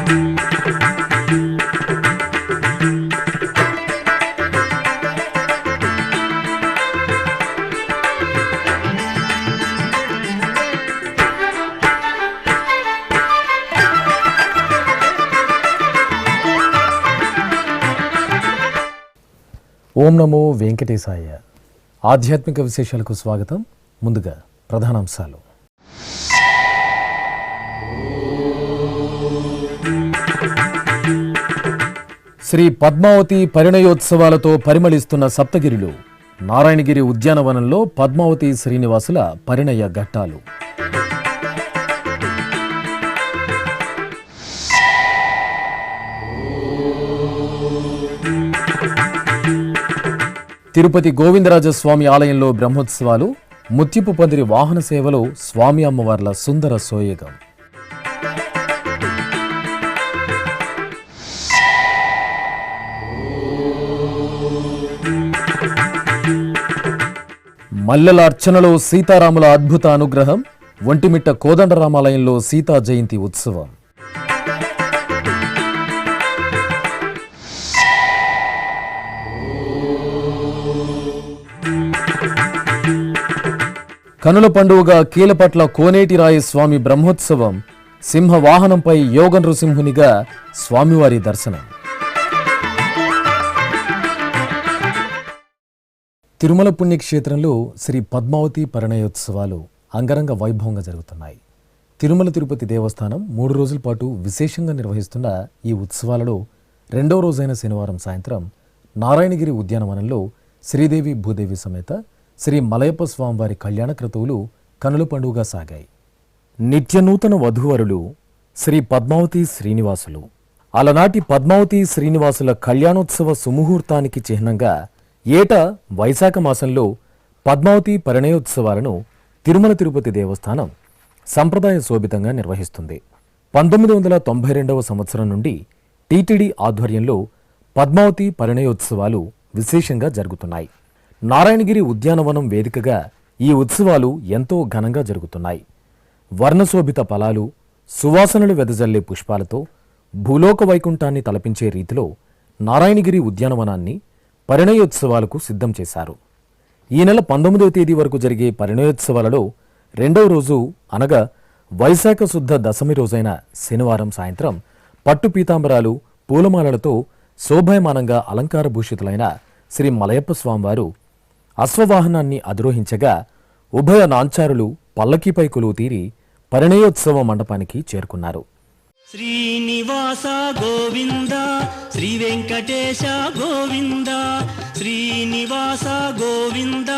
ఓం నమో వెంకటేశాయ. ఆధ్యాత్మిక విశేషాలకు స్వాగతం. ముందుగా ప్రధానాంశాలు. శ్రీ పద్మావతి పరిణయోత్సవాలతో పరిమళిస్తున్న సప్తగిరిలు. నారాయణగిరి ఉద్యానవనంలో పద్మావతి శ్రీనివాసుల పరిణయ ఘట్టాలు. తిరుపతి గోవిందరాజస్వామి ఆలయంలో బ్రహ్మోత్సవాలు. ముత్యపు పందిరి వాహన సేవలో స్వామి అమ్మవార్ల సుందర సోయగం. మల్లెల అర్చనలో సీతారాముల అద్భుత అనుగ్రహం. ఒంటిమిట్ట కోదండరామాలయంలో సీతా జయంతి ఉత్సవం. కనుల పండుగగా కీలపట్ల కోనేటిరాయ స్వామి బ్రహ్మోత్సవం. సింహ వాహనంపై యోగ నృసింహునిగా స్వామివారి దర్శనం. తిరుమల పుణ్యక్షేత్రంలో శ్రీ పద్మావతి పరిణయోత్సవాలు అంగరంగ వైభవంగా జరుగుతున్నాయి. తిరుమల తిరుపతి దేవస్థానం 3 రోజుల పాటు విశేషంగా నిర్వహిస్తున్న ఈ ఉత్సవాలలో రెండవ రోజైన శనివారం సాయంత్రం నారాయణగిరి ఉద్యానవనంలో శ్రీదేవి భూదేవి సమేత శ్రీ మలయప్ప స్వామివారి కళ్యాణ క్రతువులు కనుల పండుగగా సాగాయి. నిత్యనూతన వధూవరులు శ్రీ పద్మావతి శ్రీనివాసులు. అలనాటి పద్మావతి శ్రీనివాసుల కళ్యాణోత్సవ సుముహూర్తానికి చిహ్నంగా ఏటా వైశాఖ మాసంలో పద్మావతి పరిణయోత్సవాలను తిరుమల తిరుపతి దేవస్థానం సంప్రదాయ శోభితంగా నిర్వహిస్తుంది. 1992వ సంవత్సరం నుండి టీటీడీ ఆధ్వర్యంలో పద్మావతి పరిణయోత్సవాలు విశేషంగా జరుగుతున్నాయి. నారాయణగిరి ఉద్యానవనం వేదికగా ఈ ఉత్సవాలు ఎంతో ఘనంగా జరుగుతున్నాయి. వర్ణశోభిత ఫలాలు, సువాసనలు వెదజల్లే పుష్పాలతో భూలోక వైకుంఠాన్ని తలపించే రీతిలో నారాయణగిరి ఉద్యానవనాన్ని పరిణయోత్సవాలకు సిద్ధం చేశారు. ఈ నెల 19వ తేదీ వరకు జరిగే పరిణయోత్సవాలలో రెండవ రోజు అనగా వైశాఖ శుద్ధ దశమి రోజైన శనివారం సాయంత్రం పట్టు పీతాంబరాలు, పూలమాలలతో శోభాయమానంగా అలంకారభూషితులైన శ్రీ మలయప్ప స్వామివారు అశ్వవాహనాన్ని అధిరోహించగా ఉభయ నాంచారులు పల్లకీపై కొలువు తీరి పరిణయోత్సవ మండపానికి చేరుకున్నారు. శ్రీనివాస గోవింద శ్రీ వెంకటేశ గోవింద, శ్రీనివాస గోవింద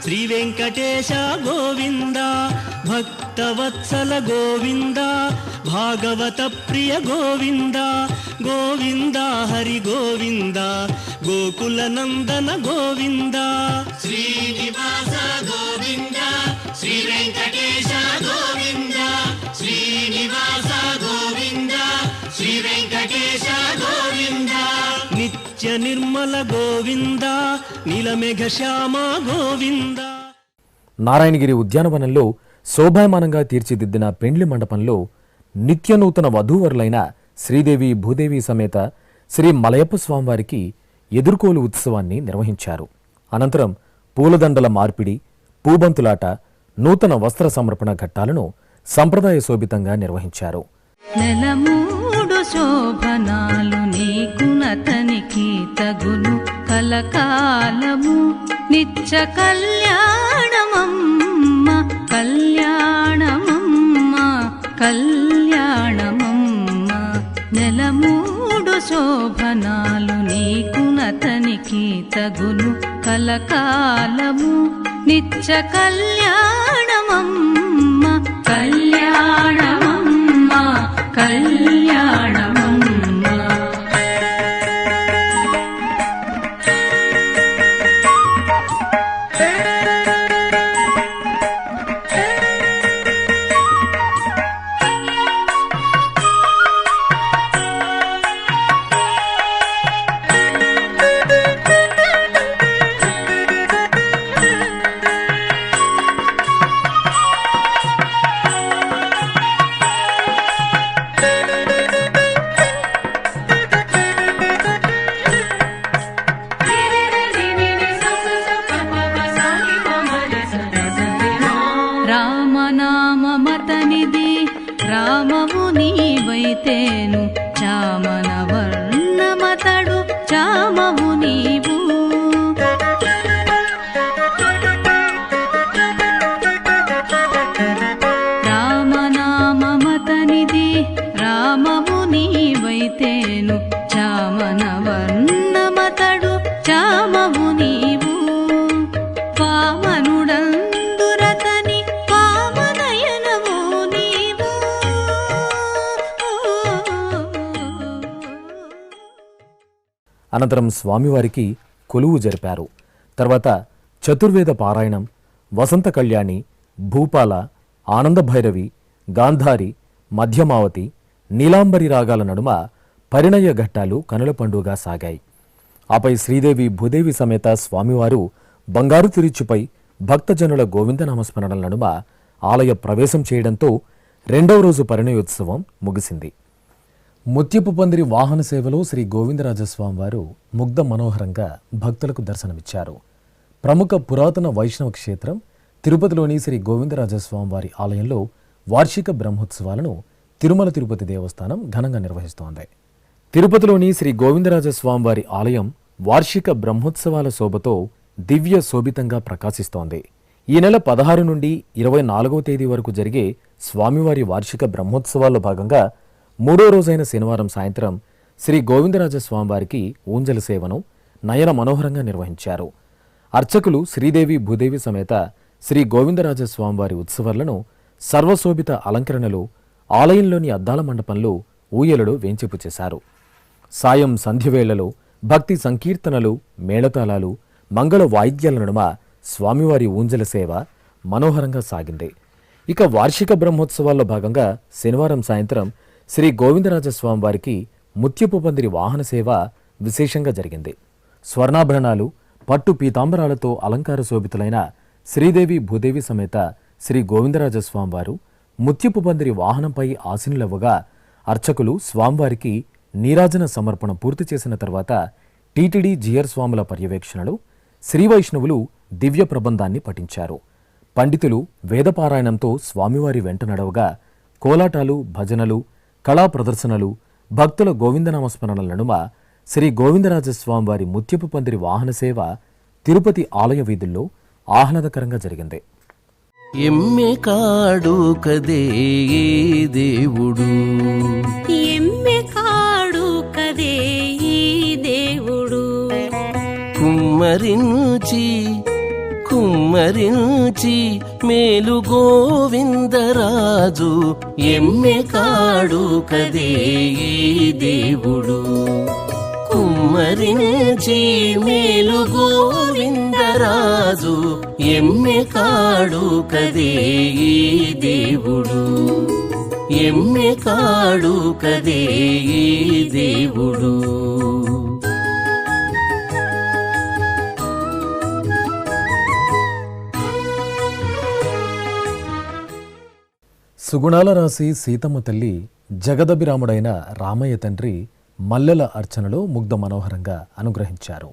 శ్రీ వెంకటేశ గోవింద, భక్తవత్సల గోవింద భాగవత ప్రియ గోవింద, గోవింద హరి గోవింద గోకుల నందన గోవింద. శ్రీనివాస గోవింద శ్రీ వెంకటేశ గోవింద, శ్రీనివాస గోవింద శ్రీ వెంకటేశ గోవింద, నిత్య నిర్మల గోవింద నీలమేఘ శ్యామ గోవింద. నారాయణగిరి ఉద్యానవనంలో శోభాయమానంగా తీర్చిదిద్దిన పెండ్లి మండపంలో నిత్యనూతన వధూవరులైన శ్రీదేవి భూదేవి సమేత శ్రీ మలయప్ప స్వామివారికి ఎదుర్కోలు ఉత్సవాన్ని నిర్వహించారు. అనంతరం పూలదండల మార్పిడి, పూబంతులాట, నూతన వస్త్ర సమర్పణ ఘట్టాలను సంప్రదాయ శోభితంగా నిర్వహించారు. నెలమూడు శోభనాలు నీకునతనికి తగును కలకాలము నిత్య కళ్యాణమమ్మ కళ్యాణమమ్మ కళ్యాణమమ్మ. నెలమూడు శోభనాలు నీకునతనికి తగును కలకాలము నిత్య కళ్యాణమమ్మ కళ్యాణమమ్మ కళ్యాణమమ్మ. వైతేను చామన వర్ణమతడు చామవు నీవు. రామనామమతనిది రామవు నీవైతేను చామన వర్ణమతడు చామవు నీవు. వామనుడందురతని వామనయనము నీవు. అనంతరం స్వామివారికి కొలువు జరిపారు. తర్వాత చతుర్వేద పారాయణం, వసంత కళ్యాణి, భూపాల, ఆనంద భైరవి, గాంధారి, మధ్యమావతి, నీలాంబరి రాగాల నడుమ పరిణయ ఘట్టాలు కనుల పండుగగా సాగాయి. ఆపై శ్రీదేవి భూదేవి సమేత స్వామివారు బంగారు తిరుచుపై భక్తజనుల గోవిందనామస్మరణల నడుమ ఆలయ ప్రవేశం చేయడంతో రెండవ రోజు పరిణయోత్సవం ముగిసింది. ముత్యపు పందిరి వాహన సేవలో శ్రీ గోవిందరాజస్వామివారు ముగ్ధ మనోహరంగా భక్తులకు దర్శనమిచ్చారు. ప్రముఖ పురాతన వైష్ణవ క్షేత్రం తిరుపతిలోని శ్రీ గోవిందరాజస్వామివారి ఆలయంలో వార్షిక బ్రహ్మోత్సవాలను తిరుమల తిరుపతి దేవస్థానం ఘనంగా నిర్వహిస్తోంది. తిరుపతిలోని శ్రీ గోవిందరాజస్వామివారి ఆలయం వార్షిక బ్రహ్మోత్సవాల శోభతో దివ్య శోభితంగా ప్రకాశిస్తోంది. ఈ నెల 16 నుండి 24వ తేదీ వరకు జరిగే స్వామివారి వార్షిక బ్రహ్మోత్సవాల్లో భాగంగా మూడో రోజైన శనివారం సాయంత్రం శ్రీ గోవిందరాజస్వామివారికి ఊంజల సేవను నయన మనోహరంగా నిర్వహించారు. అర్చకులు శ్రీదేవి భూదేవి సమేత శ్రీ గోవిందరాజస్వామివారి ఉత్సవాలను సర్వశోభిత అలంకరణలు ఆలయంలోని అద్దాల మండపంలో ఊయలలో వేంచేపు చేశారు. సాయం సంధ్యవేళలో భక్తి సంకీర్తనలు, మేళతాళాలు, మంగళ వాయిద్యాల నడుమ స్వామివారి ఊంజల సేవ మనోహరంగా సాగింది. ఇక వార్షిక బ్రహ్మోత్సవాల్లో భాగంగా శనివారం సాయంత్రం శ్రీ గోవిందరాజస్వామివారికి ముత్యపు పందిరి వాహన సేవ విశేషంగా జరిగింది. స్వర్ణాభరణాలు, పట్టు పీతాంబరాలతో అలంకార శోభితులైన శ్రీదేవి భూదేవి సమేత శ్రీ గోవిందరాజస్వామివారు ముత్యపు పందిరి వాహనంపై ఆసీనులవ్వగా అర్చకులు స్వామివారికి నీరాజన సమర్పణ పూర్తి చేసిన తర్వాత టీటీడీ జిఆర్ స్వాముల పర్యవేక్షణలో శ్రీవైష్ణవులు దివ్య ప్రబంధాన్ని పఠించారు. పండితులు వేదపారాయణంతో స్వామివారి వెంట నడవగా కోలాటాలు, భజనలు, కళా ప్రదర్శనలు, భక్తుల గోవిందనామస్మరణల నడుమ శ్రీ గోవిందరాజస్వామివారి ముత్యపు పందిరి వాహన సేవ తిరుపతి ఆలయ వీధుల్లో ఆహ్లాదకరంగా జరిగింది. ఎమ్మె కాడు కదే దేవుడు, ఎమ్మె కాడు కదే దేవుడు, కుమ్మరించి కుమ్మరించి మేలు గోవిందరాజు, ఎమ్మె కాడు కదే దేవుడు, కుమ్మరించి మేలు గోవిందరాజు, ఎమ్మె కాడు కదే దేవుడు, ఎమ్మె కాడు కదే దేవుడు. సుగుణాల రాశి సీతమ్మ తల్లి జగదభిరాముడైన రామయ్య తండ్రి మల్లెల అర్చనలో ముగ్ధ మనోహరంగా అనుగ్రహించారు.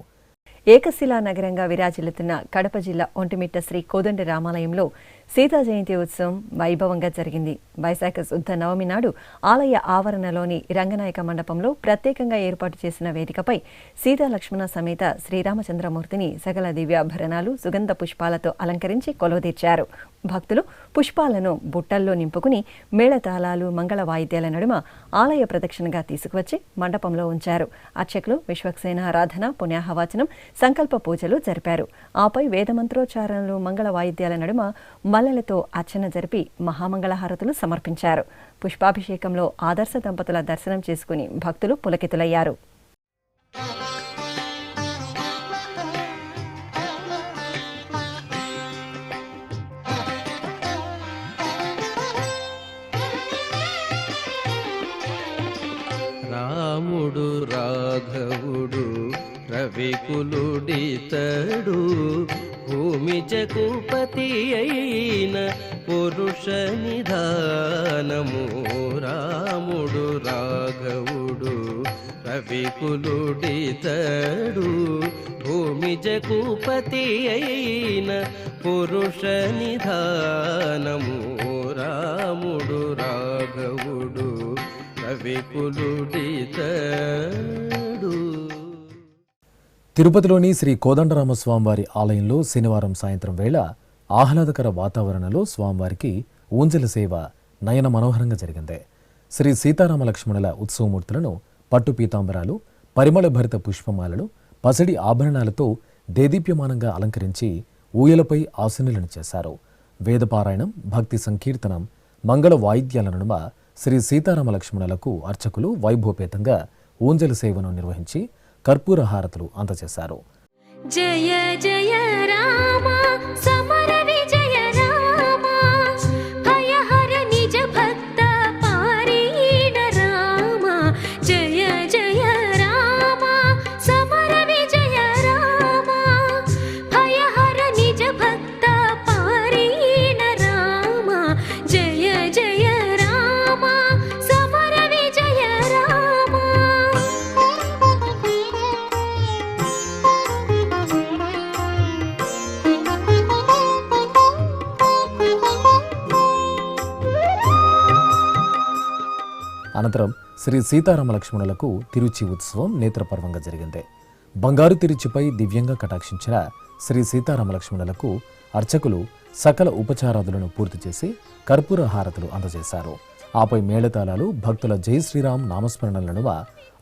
ఏకశిలా నగరంగా విరాజిల్లుతున్న కడప జిల్లా ఒంటిమిట్ట శ్రీ కోదండ రామాలయంలో సీతా జయంతి ఉత్సవం వైభవంగా జరిగింది. వైశాఖ శుద్ధ నవమి నాడు ఆలయ ఆవరణలోని రంగనాయక మండపంలో ప్రత్యేకంగా ఏర్పాటు చేసిన వేదికపై సీతా లక్ష్మణ సమేత శ్రీరామచంద్రమూర్తిని సకల దివ్యాభరణాలు, సుగంధ పుష్పాలతో అలంకరించి కొలువుదీర్చారు. భక్తులు పుష్పాలను బుట్టల్లో నింపుకుని మేళతాళాలు, మంగళ వాయిద్యాల నడుమ ఆలయ ప్రదక్షిణగా తీసుకువచ్చి మండపంలో ఉంచారు. అర్చకులు విశ్వక్సేన ఆరాధన, పుణ్యాహవాచనం, సంకల్ప పూజలు జరిపారు. ఆపై వేదమంత్రోచ్చారణలు, మంగళ వాయిద్యాల నడుమ మల్లెలతో అర్చన జరిపి మహామంగళహారతులు సమర్పించారు. పుష్పాభిషేకంలో ఆదర్శ దంపతుల దర్శనం చేసుకుని భక్తులు పులకితులయ్యారు. రాముడు రాఘవుడు రవికులుడితడు, భూమి జగుపతి అయిన పురుష నిధానము. రాముడు రాఘవుడు రవికులుడితడు, భూమి జగుపతి అయిన పురుష నిధానము. రాముడు రాఘవుడు కవికులుడితడు. తిరుపతిలోని శ్రీ కోదండరామస్వామివారి ఆలయంలో శనివారం సాయంత్రం వేళ ఆహ్లాదకర వాతావరణంలో స్వామివారికి ఊంజల సేవ నయన మనోహరంగా జరిగింది. శ్రీ సీతారామ లక్ష్మణుల ఉత్సవమూర్తులను పట్టు పీతాంబరాలు, పరిమళ భరిత పుష్పమాలలు, పసిడి ఆభరణాలతో దేదీప్యమానంగా అలంకరించి ఊయలపై ఆసీనులను చేశారు. వేదపారాయణం, భక్తి సంకీర్తనం, మంగళ వాయిద్యాల నడుమ శ్రీ సీతారామ లక్ష్మణులకు అర్చకులు వైభవపేతంగా ఊంజల సేవను నిర్వహించి కర్పూర హారతులు అందజేశారు. జయ జయ రామ సమర విజయ రామ భయహర నిజ భక్త పారీణ రామ జయ జయ రామ సమర విజయ రామ భయహర నిజ భక్త పారీణ రామ జయ జయ రామ సమర విజయ రామ. అనంతరం శ్రీ సీతారామ లక్ష్మణులకు తిరుచి ఉత్సవం నేత్రపర్వంగా జరిగింది. బంగారు తిరుచిపై దివ్యంగా కటాక్షించిన శ్రీ సీతారామ లక్ష్మణులకు అర్చకులు సకల ఉపచారాదులను పూర్తి చేసి కర్పూర హారతులు అందజేశారు. ఆపై మేళతాళాలు, భక్తుల జై శ్రీరామ్ నామస్మరణల నడుమ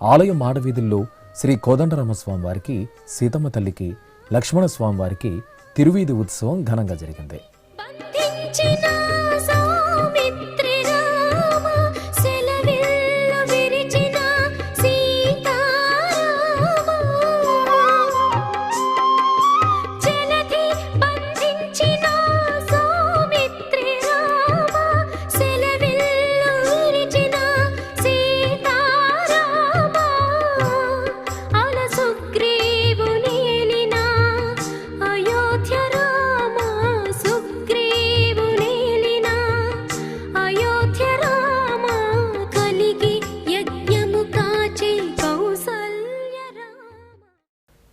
ఆలయ మాడవీధుల్లో శ్రీ కోదండరామస్వామి వారికి, సీతమ్మ తల్లికి, లక్ష్మణ స్వామి వారికి తిరువీధి ఉత్సవం ఘనంగా జరిగింది. బంధించిన సౌమిత్రి రామ సెలవిల్లు విరిచిన సీతారామ జలధి బంధించిన సౌమిత్రి రామ సెలవిల్లు విరిచిన సీతారామ అల సుగ్రీవునేలిన అయోధ్య రామ సుగ్రీవునేలిన అయోధ్య రామ కలిగి యజ్ఞము కాచే కౌసల్య రామ.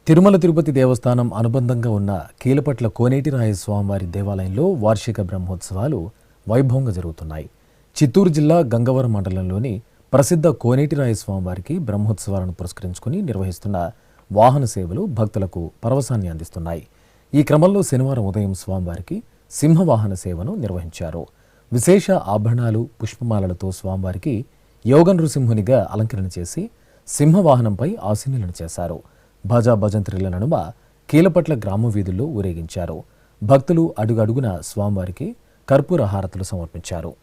తిరుమల తిరుపతి దేవస్థానం అనుబంధంగా ఉన్న కీలపట్ల కోనేటిరాయ స్వామివారి దేవాలయంలో వార్షిక బ్రహ్మోత్సవాలు వైభవంగా జరుగుతున్నాయి. చిత్తూరు జిల్లా గంగవరం మండలంలోని ప్రసిద్ధ కోనేటిరాయ స్వామివారికి బ్రహ్మోత్సవాలను పురస్కరించుకుని నిర్వహిస్తున్న వాహన సేవలు భక్తులకు పరవశాన్ని అందిస్తున్నాయి. ఈ క్రమంలో శనివారం ఉదయం స్వామివారికి సింహవాహన సేవను నిర్వహించారు. విశేష ఆభరణాలు, పుష్పమాలలతో స్వామివారికి యోగ నృసింహునిగా అలంకరణ చేసి సింహవాహనంపై ఆసీనులను చేశారు. భజా భజంత్రిల నడుమ కీలపట్ల గ్రామ వీధుల్లో ఊరేగించారు. భక్తులు అడుగడుగున స్వామివారికి కర్పూర హారతులు సమర్పించారు.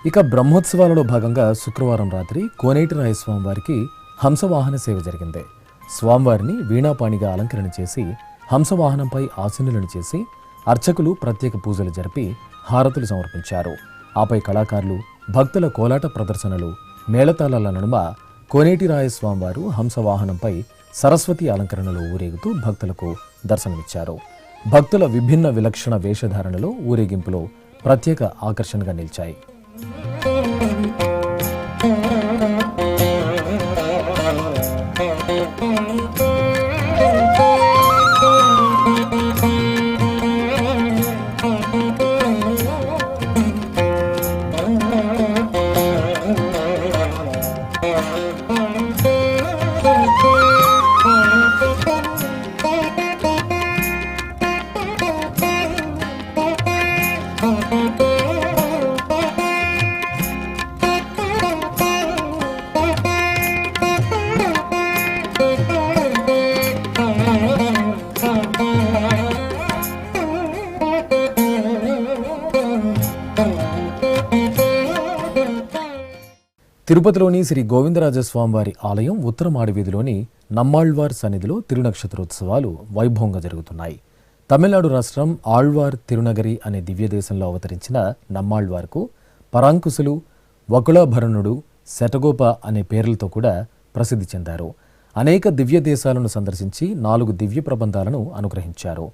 ఇక బ్రహ్మోత్సవాలలో భాగంగా శుక్రవారం రాత్రి కోనేటిరాయ స్వామివారికి హంసవాహన సేవ జరిగింది. స్వామివారిని వీణాపాణిగా అలంకరణ చేసి హంసవాహనంపై ఆసీనులను చేసి అర్చకులు ప్రత్యేక పూజలు జరిపి హారతులు సమర్పించారు. ఆపై కళాకారులు, భక్తుల కోలాట ప్రదర్శనలు, మేళతాళాల నడుమ కోనేటిరాయ స్వామివారు హంసవాహనంపై సరస్వతి అలంకరణలో ఊరేగుతూ భక్తులకు దర్శనమిచ్చారు. భక్తుల విభిన్న విలక్షణ వేషధారణలో ఊరేగింపులో ప్రత్యేక ఆకర్షణగా నిలిచాయి. తిరుపతిలోని శ్రీ గోవిందరాజస్వామివారి ఆలయం ఉత్తర మాడవీధిలోని నమ్మాళ్వార్ సన్నిధిలో తిరునక్షత్రోత్సవాలు వైభవంగా జరుగుతున్నాయి. తమిళనాడు రాష్ట్రం ఆళ్వార్ తిరునగరి అనే దివ్యదేశంలో అవతరించిన నమ్మాళ్వార్కు పరాంకుశులు, వకుళాభరణుడు, శటగోప అనే పేర్లతో కూడా ప్రసిద్ధి చెందారు. అనేక దివ్య దేశాలను సందర్శించి 4 దివ్య ప్రబంధాలను అనుగ్రహించారు.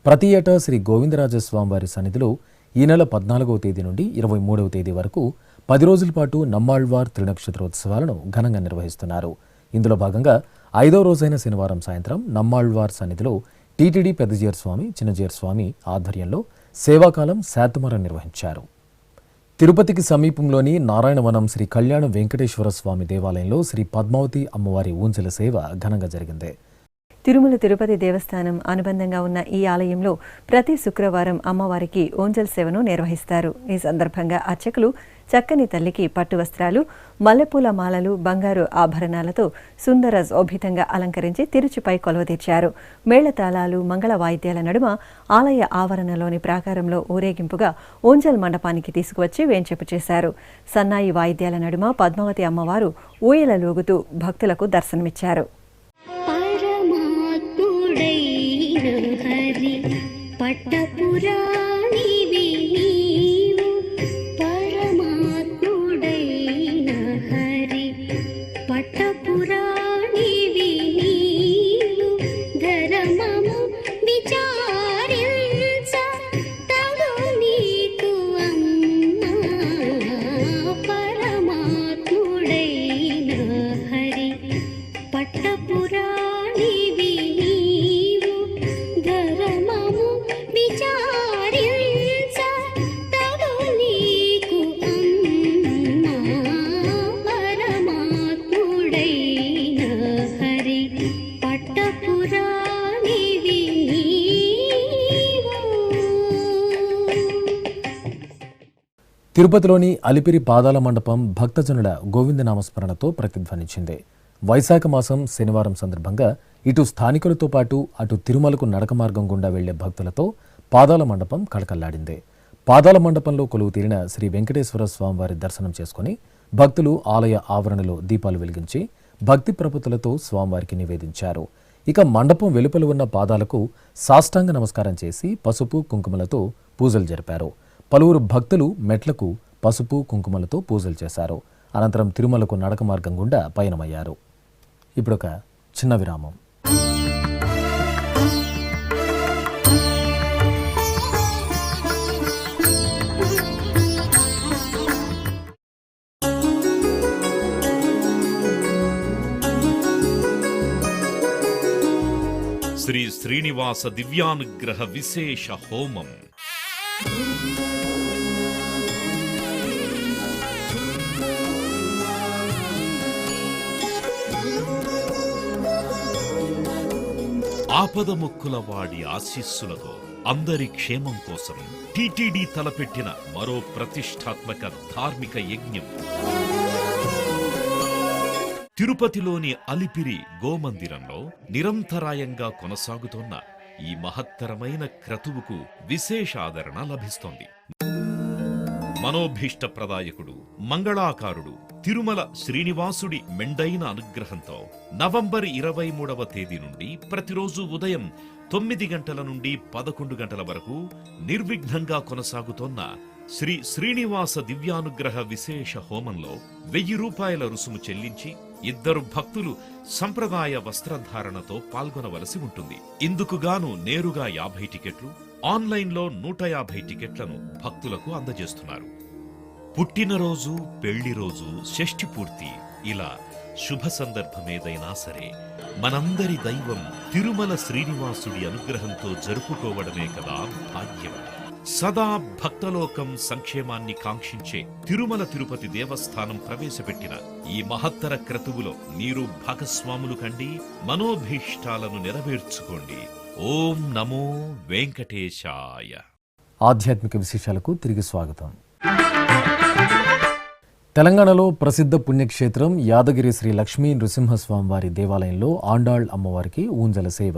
ప్రతి ఏటా శ్రీ గోవిందరాజస్వామివారి సన్నిధిలో ఈ నెల 14వ తేదీ నుండి 23వ తేదీ వరకు 10 రోజుల పాటు నమ్మాళ్వార్ త్రినక్షత్రోత్సవాలను ఘనంగా నిర్వహిస్తున్నారు. ఇందులో భాగంగా 5వ రోజైన శనివారం సాయంత్రం నమ్మాళ్వార్ సన్నిధిలో టీటీడీ పెద్దజీయర్ స్వామి, చిన్నజీయర్ స్వామి ఆధ్వర్యంలో సేవాకాలం శాతమరం నిర్వహించారు. తిరుపతికి సమీపంలోని నారాయణవనం శ్రీ కళ్యాణ వెంకటేశ్వర స్వామి దేవాలయంలో శ్రీ పద్మావతి అమ్మవారి ఊంజల సేవ ఘనంగా జరిగింది. తిరుమల తిరుపతి దేవస్థానం అనుబంధంగా ఉన్న ఈ ఆలయంలో ప్రతి శుక్రవారం అమ్మవారికి ఓంజల్ సేవను నిర్వహిస్తారు. ఈ సందర్భంగా అర్చకులు చక్కని తల్లికి పట్టు వస్త్రాలు, మల్లెపూల మాలలు, బంగారు ఆభరణాలతో సుందర శోభితంగా అలంకరించి తిరుచుపై కొలువుతీర్చారు. మేళతాళాలు, మంగళ వాయిద్యాల నడుమ ఆలయ ఆవరణలోని ప్రాకారంలో ఊరేగింపుగా ఓంజల్ మండపానికి తీసుకువచ్చి వేంచేపు చేశారు. సన్నాయి వాయిద్యాల నడుమ పద్మావతి అమ్మవారు ఊయలలూగుతూ భక్తులకు దర్శనమిచ్చారు. హరి పట్టపురాణివి నీవు, పరమాత్ముడైన హరి పట్టపురాణివి నీవు, ధర్మము విచారించ తగు నీకు అమ్మా, పరమాత్ముడైన హరి పట్టపురాణివి తిరుపతిలోని అలిపిరి పాదాల మండపం భక్తజనుల గోవిందనామస్మరణతో ప్రతిధ్వనించింది. వైశాఖ మాసం శనివారం సందర్భంగా ఇటు స్థానికులతో పాటు అటు తిరుమలకు నడక మార్గం గుండా వెళ్లే భక్తులతో పాదాల మండపం కళకళ్లాడింది. పాదాల మండపంలో కొలువు తీరిన శ్రీ వెంకటేశ్వర స్వామివారి దర్శనం చేసుకుని భక్తులు ఆలయ ఆవరణలో దీపాలు వెలిగించి భక్తి ప్రపత్తులతో స్వామివారికి నివేదించారు. ఇక మండపం వెలుపల ఉన్న పాదాలకు సాష్టాంగ నమస్కారం చేసి పసుపు కుంకుమలతో పూజలు జరిపారు. పలువురు భక్తులు మెట్లకు పసుపు కుంకుమలతో పూజలు చేశారు. అనంతరం తిరుమలకు నడక మార్గం గుండా పయనమయ్యారు. ఇప్పుడొక చిన్న విరామం. శ్రీ శ్రీనివాస దివ్యానుగ్రహ విశేష హోమం. ఆపదముక్కుల వాడి ఆశీస్సులతో అందరి క్షేమం కోసం టీటీడీ తలపెట్టిన మరో ప్రతిష్టాత్మక ధార్మిక యజ్ఞం. తిరుపతిలోని అలిపిరి గోమందిరంలో నిరంతరాయంగా కొనసాగుతోన్న ఈ మహత్తరమైన క్రతువుకు విశేష ఆదరణ లభిస్తోంది. మనోభీష్ట ప్రదాయకుడు, మంగళాకారుడు తిరుమల శ్రీనివాసుడి మెండైన అనుగ్రహంతో నవంబర్ 23వ తేదీ నుండి ప్రతిరోజు ఉదయం 9 గంటల నుండి 11 గంటల వరకు నిర్విఘ్నంగా కొనసాగుతోన్న శ్రీ శ్రీనివాస దివ్యానుగ్రహ విశేష హోమంలో 1000 రూపాయల రుసుము చెల్లించి 2 భక్తులు సంప్రదాయ వస్త్రధారణతో పాల్గొనవలసి ఉంటుంది. ఇందుకుగాను నేరుగా 50 టికెట్లు, ఆన్లైన్లో 150 టికెట్లను భక్తులకు అందజేస్తున్నారు. పుట్టినరోజు, పెళ్లి రోజు, షష్ఠి పూర్తి ఇలా శుభ సందర్భమేదైనా సరే మనందరి దైవం తిరుమల శ్రీనివాసుడి అనుగ్రహంతో జరుపుకోవడమే కదా భాగ్యం. సదా భక్తలోకం సంక్షేమాన్ని కాంక్షించే తిరుమల తిరుపతి దేవస్థానం ప్రవేశపెట్టిన ఈ మహత్తర క్రతువులో మీరు భాగస్వాములు కండి, మనోభీష్టాలను నెరవేర్చుకోండి. ఓం నమో వెంకటేశాయ. ఆధ్యాత్మిక విశేషాలకు తిరిగి స్వాగతం. తెలంగాణలో ప్రసిద్ధ పుణ్యక్షేత్రం యాదగిరి శ్రీ లక్ష్మీ నృసింహస్వామివారి దేవాలయంలో ఆండాళ్ అమ్మవారికి ఊంజల సేవ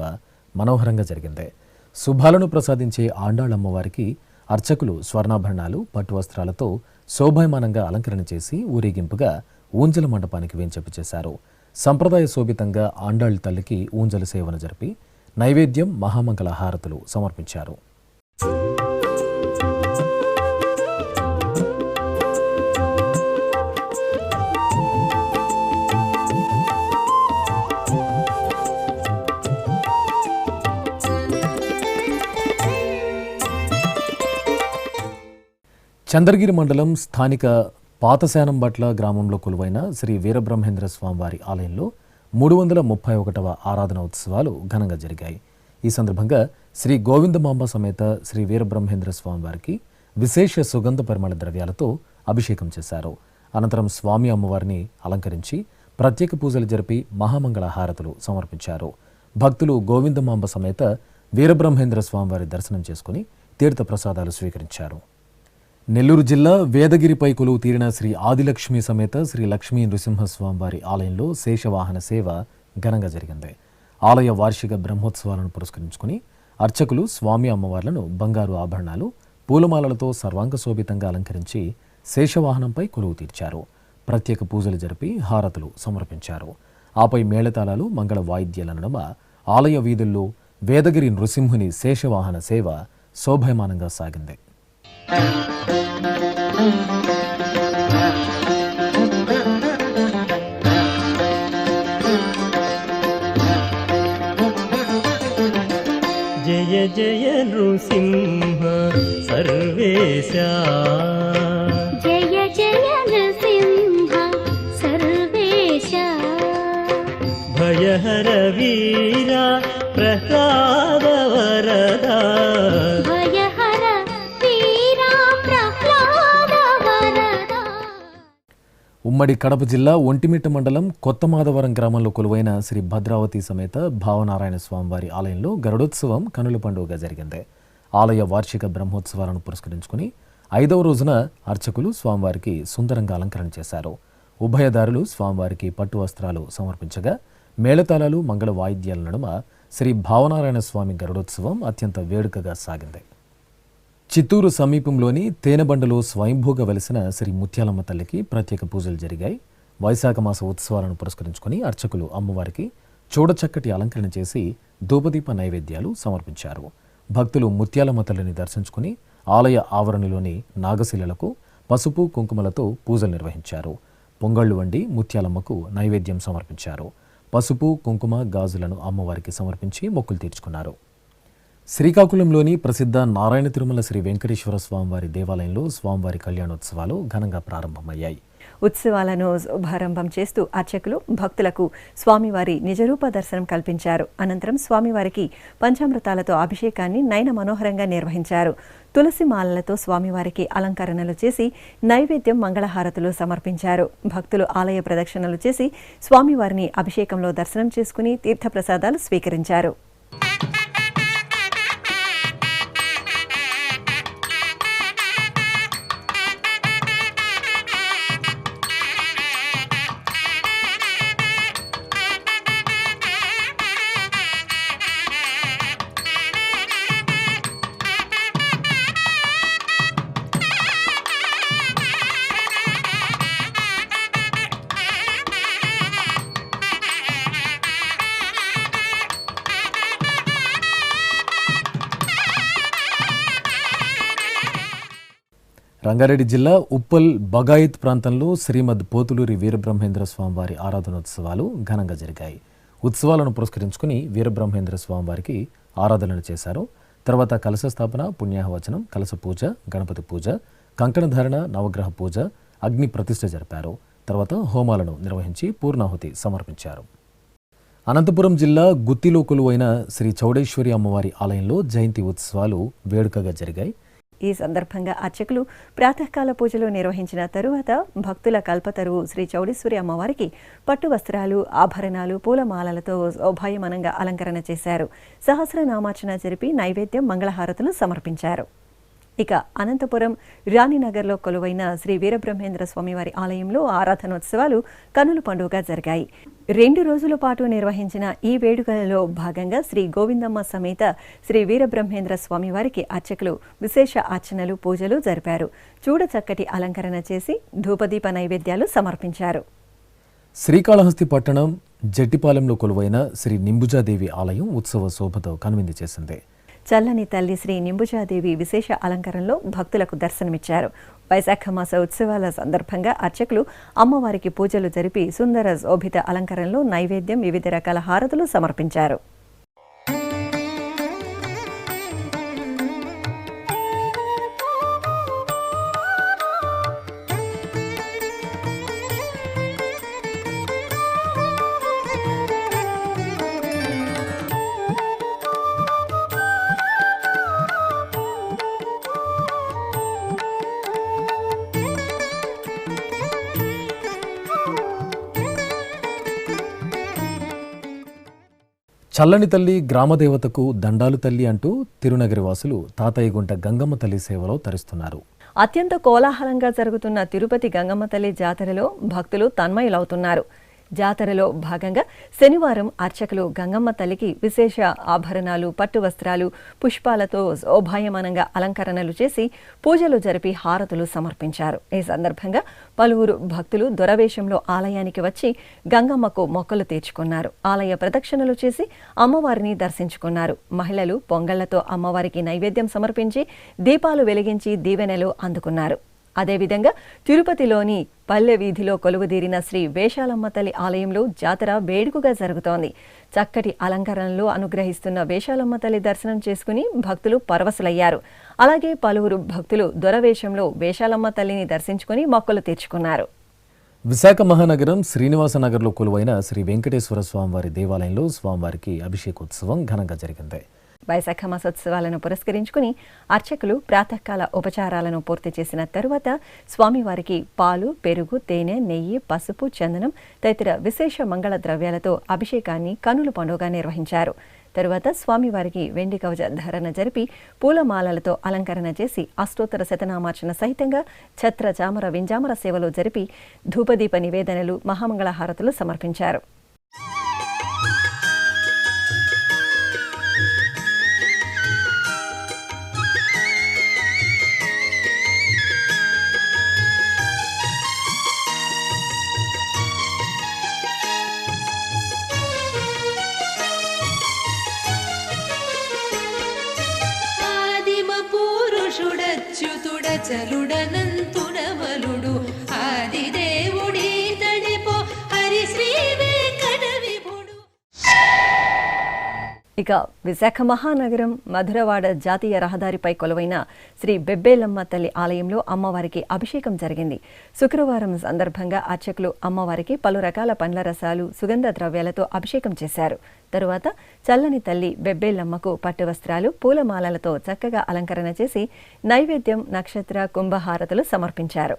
మనోహరంగా జరిగింది. శుభాలను ప్రసాదించే ఆండాళ్ అమ్మవారికి అర్చకులు స్వర్ణాభరణాలు, పట్టు వస్త్రాలతో శోభాయమానంగా అలంకరణ చేసి ఊరేగింపుగా ఊంజల మండపానికి వేంచేపు చేశారు. సంప్రదాయ శోభితంగా ఆండాళ్ తల్లికి ఊంజల సేవను జరిపి నైవేద్యం మహామంగళ హారతులు సమర్పించారు. చంద్రగిరి మండలం స్థానిక పాతశానంబట్ల గ్రామంలో కొలువైన శ్రీ వీరబ్రహ్మేంద్ర స్వామివారి ఆలయంలో 331వ ఆరాధన ఉత్సవాలు ఘనంగా జరిగాయి. ఈ సందర్భంగా శ్రీ గోవిందమాంబ సమేత శ్రీ వీరబ్రహ్మేంద్ర స్వామివారికి విశేష సుగంధ పరిమళ ద్రవ్యాలతో అభిషేకం చేశారు. అనంతరం స్వామి అమ్మవారిని అలంకరించి ప్రత్యేక పూజలు జరిపి మహామంగళ హారతులు సమర్పించారు. భక్తులు గోవిందమాంబ సమేత వీరబ్రహ్మేంద్ర స్వామివారి దర్శనం చేసుకుని తీర్థ ప్రసాదాలు స్వీకరించారు. నెల్లూరు జిల్లా వేదగిరిపై కొలువు తీరిన శ్రీ ఆదిలక్ష్మి సమేత శ్రీ లక్ష్మీ నృసింహస్వామివారి ఆలయంలో శేషవాహన సేవ ఘనంగా జరిగింది. ఆలయ వార్షిక బ్రహ్మోత్సవాలను పురస్కరించుకుని అర్చకులు స్వామి అమ్మవార్లను బంగారు ఆభరణాలు, పూలమాలలతో సర్వాంగ శోభితంగా అలంకరించి శేషవాహనంపై కొలువు తీర్చారు. ప్రత్యేక పూజలు జరిపి హారతులు సమర్పించారు. ఆపై మేళతాళాలు, మంగళ వాయిద్యాల నడుమ ఆలయ వీధుల్లో వేదగిరి నృసింహుని శేషవాహన సేవ శోభయమానంగా సాగింది. జయ జయ నృసింహ సర్వేశ, జయ జయ నృసింహ సర్వేశ, భయహర వీర ప్రహ్లాద వరద, భయహర వీర ప్రహ్లాద వరద. ఉమ్మడి కడప జిల్లా ఒంటిమిట్ట మండలం కొత్త మాధవరం గ్రామంలో కొలువైన శ్రీ భద్రావతి సమేత భావనారాయణ స్వామివారి ఆలయంలో గరుడోత్సవం కనుల పండుగగా జరిగింది. ఆలయ వార్షిక బ్రహ్మోత్సవాలను పురస్కరించుకుని 5వ రోజున అర్చకులు స్వామివారికి సుందరంగా అలంకరణ చేశారు. ఉభయదారులు స్వామివారికి పట్టు వస్త్రాలు సమర్పించగా మేళతాళాలు, మంగళ వాయిద్యాల నడుమ శ్రీ భావనారాయణ స్వామి గరుడోత్సవం అత్యంత వేడుకగా సాగింది. చిత్తూరు సమీపంలోని తేనెబండలో స్వయంభూగా వెలిసిన శ్రీ ముత్యాలమ్మ తల్లికి ప్రత్యేక పూజలు జరిగాయి. వైశాఖ మాస ఉత్సవాలను పురస్కరించుకుని అర్చకులు అమ్మవారికి చూడచక్కటి అలంకరణ చేసి ధూపదీప నైవేద్యాలు సమర్పించారు. భక్తులు ముత్యాలమ్మ తల్లిని దర్శించుకుని ఆలయ ఆవరణలోని నాగశిలలకు పసుపు కుంకుమలతో పూజలు నిర్వహించారు. పొంగళ్లు వండి ముత్యాలమ్మకు నైవేద్యం సమర్పించారు. పసుపు, కుంకుమ, గాజులను అమ్మవారికి సమర్పించి మొక్కులు తీర్చుకున్నారు. శ్రీకాకుళంలోని ప్రసిద్ధ నారాయణ తిరుమల శ్రీ వెంకటేశ్వర స్వామివారి దేవాలయంలో స్వామివారి కళ్యాణోత్సవాలు ఘనంగా ప్రారంభమయ్యాయి. ఉత్సవాలను శుభారంభం చేస్తూ అర్చకులు భక్తులకు స్వామివారి నిజరూప దర్శనం కల్పించారు. అనంతరం స్వామివారికి పంచామృతాలతో అభిషేకాన్ని నయన మనోహరంగా నిర్వహించారు. తులసి మాలలతో స్వామివారికి అలంకరణలు చేసి నైవేద్యం, మంగళహారతులు సమర్పించారు. భక్తులు ఆలయ ప్రదక్షిణలు చేసి స్వామివారిని అభిషేకంలో దర్శనం చేసుకుని తీర్థప్రసాదాలు స్వీకరించారు. రంగారెడ్డి జిల్లా ఉప్పల్ బగాయిత్ ప్రాంతంలో శ్రీమద్ పోతులూరి వీరబ్రహ్మేంద్ర స్వామివారి ఆరాధనోత్సవాలు ఘనంగా జరిగాయి. ఉత్సవాలను పురస్కరించుకుని వీరబ్రహ్మేంద్ర స్వామివారికి ఆరాధనలు చేశారు. తర్వాత కలశ స్థాపన, పుణ్యాహవచనం, కలశ పూజ, గణపతి పూజ, కంకణధారణ, నవగ్రహ పూజ, అగ్ని ప్రతిష్ఠ జరిపారు. తర్వాత హోమాలను నిర్వహించి పూర్ణాహుతి సమర్పించారు. అనంతపురం జిల్లా గుత్తిలో కొలువైన శ్రీ చౌడేశ్వరి అమ్మవారి ఆలయంలో జయంతి ఉత్సవాలు వేడుకగా జరిగాయి. ఈ సందర్భంగా అర్చకులు ప్రాతకాల పూజలు నిర్వహించిన తరువాత భక్తుల కల్పతరువు శ్రీ చౌడేశ్వరి అమ్మవారికి పట్టు వస్త్రాలు, ఆభరణాలు, పూలమాలలతో శోభాయమానంగా అలంకరణ చేశారు. సహస్రనామార్చన జరిపి నైవేద్యం, మంగళహారతులు సమర్పించారు. ఇక అనంతపురం రాణినగర్లో కొలువైన శ్రీ వీరబ్రహ్మేంద్ర స్వామివారి ఆలయంలో ఆరాధనోత్సవాలు కనుల పండుగగా జరిగాయి. 2 రోజుల పాటు నిర్వహించిన ఈ వేడుకలలో భాగంగా శ్రీ గోవిందమ్మ సమేత శ్రీ వీరబ్రహ్మేంద్ర స్వామివారికి అర్చకులు విశేష అర్చనలు, పూజలు జరిపారు. చూడచక్కటి అలంకరణ చేసి ధూపదీప నైవేద్యాలు సమర్పించారు. శ్రీకాళహస్తి పట్టణం జట్టిపాలెంలో కొలువైన శ్రీ నింబుజాదేవి ఆలయం ఉత్సవ శోభతో కనువిందు చేసింది. చల్లని తల్లి శ్రీ నింబుజాదేవి విశేష అలంకరణలో భక్తులకు దర్శనమిచ్చారు. వైశాఖ మాస ఉత్సవాల సందర్భంగా అర్చకులు అమ్మవారికి పూజలు జరిపి సుందర శోభిత అలంకరణలో నైవేద్యం, వివిధ రకాల హారతులు సమర్పించారు. చల్లని తల్లి గ్రామదేవతకు దండాలు తల్లి అంటూ తిరునగరి వాసులు తాతయ్యగుంట గంగమ్మ తల్లి సేవలో తరిస్తున్నారు. అత్యంత కోలాహలంగా జరుగుతున్న తిరుపతి గంగమ్మ తల్లి జాతరలో భక్తులు తన్మయులవుతున్నారు. జాతరలో భాగంగా శనివారం అర్చకులు గంగమ్మ తల్లికి విశేష ఆభరణాలు, పట్టు వస్త్రాలు, పుష్పాలతో శోభాయమానంగా అలంకరణలు చేసి పూజలు జరిపి హారతులు సమర్పించారు. ఈ సందర్భంగా పలువురు భక్తులు దొరవేషంలో ఆలయానికి వచ్చి గంగమ్మకు మొక్కలు తీర్చుకున్నారు. ఆలయ ప్రదక్షిణలు చేసి అమ్మవారిని దర్శించుకున్నారు. మహిళలు పొంగళ్లతో అమ్మవారికి నైవేద్యం సమర్పించి దీపాలు వెలిగించి దీవెనలు అందుకున్నారు. అదేవిధంగా తిరుపతిలోని పల్లె వీధిలో కొలువుదీరిన శ్రీ వేషాలమ్మ తల్లి ఆలయంలో జాతర వేడుకగా జరుగుతోంది. చక్కటి అలంకరణలో అనుగ్రహిస్తున్న వేషాలమ్మ తల్లి దర్శనం చేసుకుని భక్తులు పరవశులయ్యారు. అలాగే పలువురు భక్తులు దొరవేషంలో వేషాలమ్మ తల్లిని దర్శించుకుని మొక్కలు తీర్చుకున్నారు. విశాఖ మహానగరం శ్రీనివాసనగర్లో కొలువైన శ్రీ వెంకటేశ్వర స్వామివారి దేవాలయంలో స్వామివారికి అభిషేకోత్సవం ఘనంగా జరిగింది. వైశాఖ మాసోత్సవాలను పురస్కరించుకుని అర్చకులు ప్రాతకాల ఉపచారాలను పూర్తి చేసిన తరువాత స్వామివారికి పాలు, పెరుగు, తేనె, నెయ్యి, పసుపు, చందనం తదితర విశేష మంగళ ద్రవ్యాలతో అభిషేకాన్ని కనుల పండుగగా నిర్వహించారు. తరువాత స్వామివారికి వెండి కవచ ధారణ జరిపి పూలమాలలతో అలంకరణ చేసి అష్టోత్తర శతనామార్చన సహితంగా ఛత్ర, చామర, వింజామర సేవలు జరిపి ధూపదీప నివేదనలు, మహామంగళ హారతులు సమర్పించారు. చలుడనంతుడవలుడు ఆదిదేవుడి తడిపో హరి శ్రీ వెంకట విభుడు. ఇక విశాఖ మహానగరం మధురవాడ జాతీయ రహదారిపై కొలువైన శ్రీ బెబ్బేలమ్మ తల్లి ఆలయంలో అమ్మవారికి అభిషేకం జరిగింది. శుక్రవారం సందర్భంగా అర్చకులు అమ్మవారికి పలు రకాల పండ్ల రసాలు, సుగంధ ద్రవ్యాలతో అభిషేకం చేశారు. తరువాత చల్లని తల్లి బెబ్బేలమ్మకు పట్టు వస్త్రాలు, పూలమాలలతో చక్కగా అలంకరణ చేసి నైవేద్యం, నక్షత్ర, కుంభహారతులు సమర్పించారు.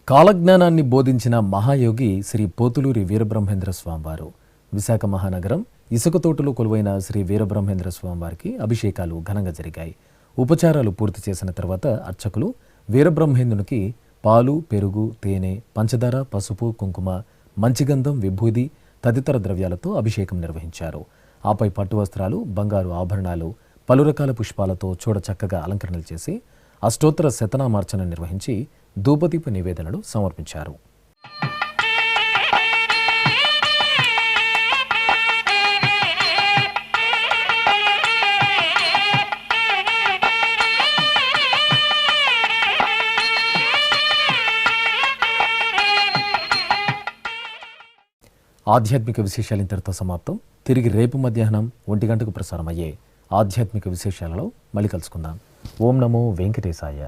కాలజ్ఞానాన్ని బోధించిన మహాయోగి శ్రీ పోతులూరి వీరబ్రహ్మేంద్ర స్వామివారు విశాఖ మహానగరం ఇసుకతోటలో కొలువైన శ్రీ వీరబ్రహ్మేంద్ర స్వామివారికి అభిషేకాలు ఘనంగా జరిగాయి. ఉపచారాలు పూర్తి చేసిన తర్వాత అర్చకులు వీరబ్రహ్మేంద్రునికి పాలు, పెరుగు, తేనె, పంచదార, పసుపు, కుంకుమ, మంచిగంధం, విభూది తదితర ద్రవ్యాలతో అభిషేకం నిర్వహించారు. ఆపై పట్టు వస్త్రాలు, బంగారు ఆభరణాలు, పలు రకాల పుష్పాలతో చూడచక్కగా అలంకరణలు చేసి అష్టోత్తర శతనామార్చన నిర్వహించి ధూపదీప నివేదనలు సమర్పించారు. ఆధ్యాత్మిక విశేషాలు ఇంతటితో సమాప్తం. తిరిగి రేపు మధ్యాహ్నం 1 గంటకు ప్రసారమయ్యే ఆధ్యాత్మిక విశేషాలలో మళ్ళీ కలుసుకుందాం. ఓం నమో వెంకటేశాయ.